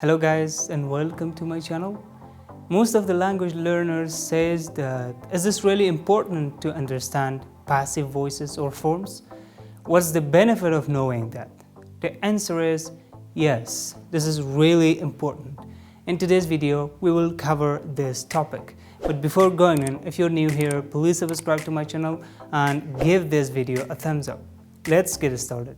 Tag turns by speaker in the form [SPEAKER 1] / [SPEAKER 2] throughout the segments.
[SPEAKER 1] Hello guys and welcome to my channel. Most of the language learners says that is this really important to understand passive voices or forms? What's the benefit of knowing that? The answer is yes, this is really important. In today's video, we will cover this topic. But before going in, if you're new here, please subscribe to my channel and give this video a thumbs up. Let's get started.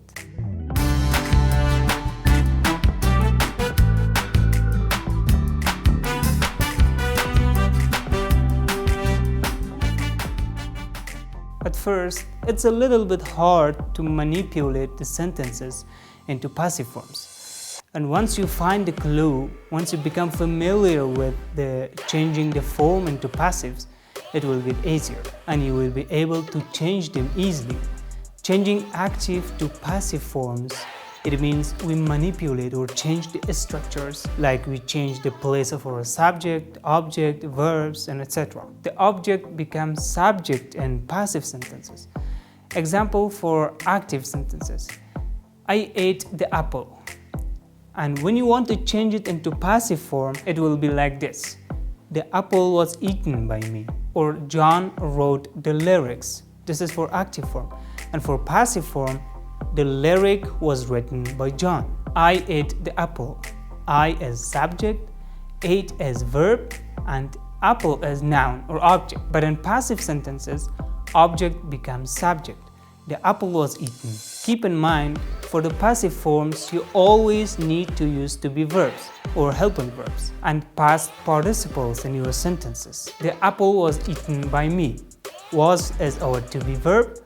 [SPEAKER 1] At first, it's a little bit hard to manipulate the sentences into passive forms. And once you find the clue, once you become familiar with changing the form into passives, it will get easier and you will be able to change them easily. Changing active to passive forms, it means we manipulate or change the structures, like we change the place of our subject, object, verbs, and etc. The object becomes subject in passive sentences. Example for active sentences. I ate the apple. And when you want to change it into passive form, it will be like this. The apple was eaten by me. Or John wrote the lyrics. This is for active form. And for passive form, the lyric was written by John. I ate the apple. I as subject, ate as verb, and apple as noun or object. But in passive sentences, object becomes subject. The apple was eaten. Keep in mind, for the passive forms, you always need to use to be verbs or helping verbs and past participles in your sentences. The apple was eaten by me. Was as our to be verb,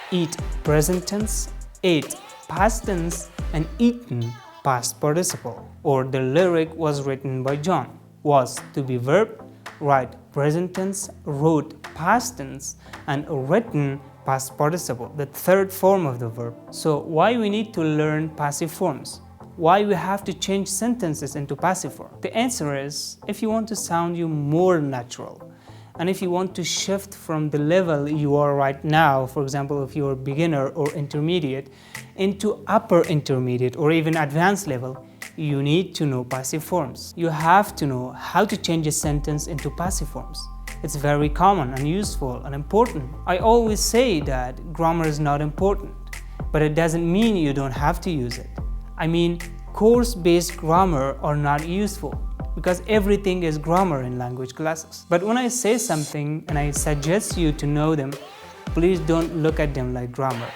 [SPEAKER 1] eat present tense, ate past tense, and eaten past participle. Or the lyric was written by John. Was to be verb, write present tense, wrote past tense, and written past participle, the third form of the verb. So why we need to learn passive forms? Why we have to change sentences into passive form? The answer is if you want to sound you more natural. And if you want to shift from the level you are right now, for example, if you're beginner or intermediate, into upper intermediate or even advanced level, you need to know passive forms. You have to know how to change a sentence into passive forms. It's very common and useful and important. I always say that grammar is not important, but it doesn't mean you don't have to use it. I mean, course-based grammar are not useful, because everything is grammar in language classes. But when I say something and I suggest you to know them, please don't look at them like grammar.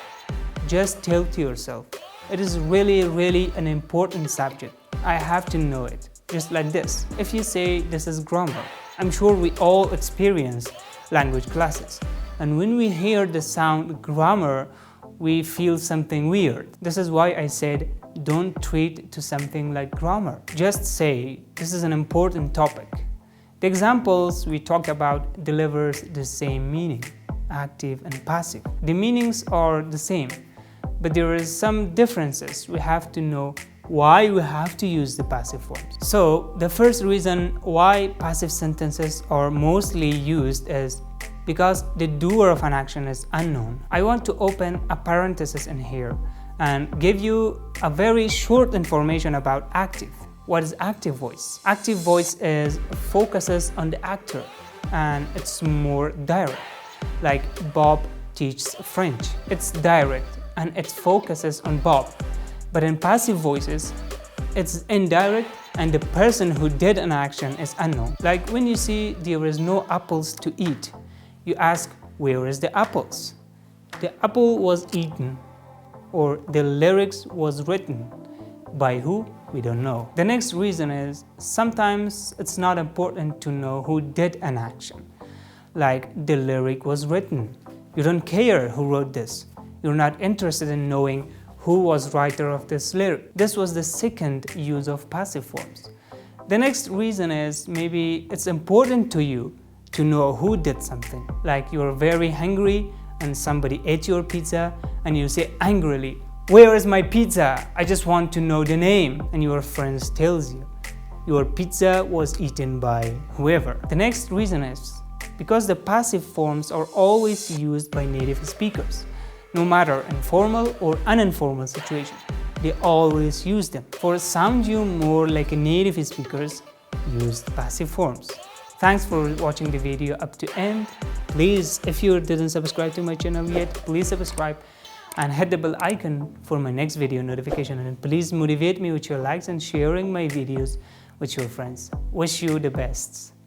[SPEAKER 1] Just tell to yourself, it is really an important subject. I have to know it, just like this. If you say this is grammar, I'm sure we all experience language classes. And when we hear the sound grammar, we feel something weird. This is why I said, don't treat to something like grammar. Just say, this is an important topic. The examples we talked about delivers the same meaning, active and passive. The meanings are the same, but there is some differences. We have to know why we have to use the passive forms. So the first reason why passive sentences are mostly used is because the doer of an action is unknown. I want to open a parenthesis in here and give you a very short information about active. What is active voice? Active voice focuses on the actor and it's more direct. Like Bob teaches French. It's direct and it focuses on Bob. But in passive voices, it's indirect and the person who did an action is unknown. Like when you see there is no apples to eat, you ask, where is the apples? The apple was eaten, or the lyrics was written. By who? We don't know. The next reason is sometimes it's not important to know who did an action. Like the lyric was written. You don't care who wrote this. You're not interested in knowing who was writer of this lyric. This was the second use of passive forms. The next reason is maybe it's important to you to know who did something. Like you're very hungry and somebody ate your pizza and you say angrily, where is my pizza? I just want to know the name. And your friend tells you, your pizza was eaten by whoever. The next reason is because the passive forms are always used by native speakers, no matter in formal or uninformal situation. they always use them. For sound you more like a native speakers, use the passive forms. Thanks for watching the video up to end. Please, if you didn't subscribe to my channel yet, please subscribe and hit the bell icon for my next video notification, and please motivate me with your likes and sharing my videos with your friends. Wish you the best.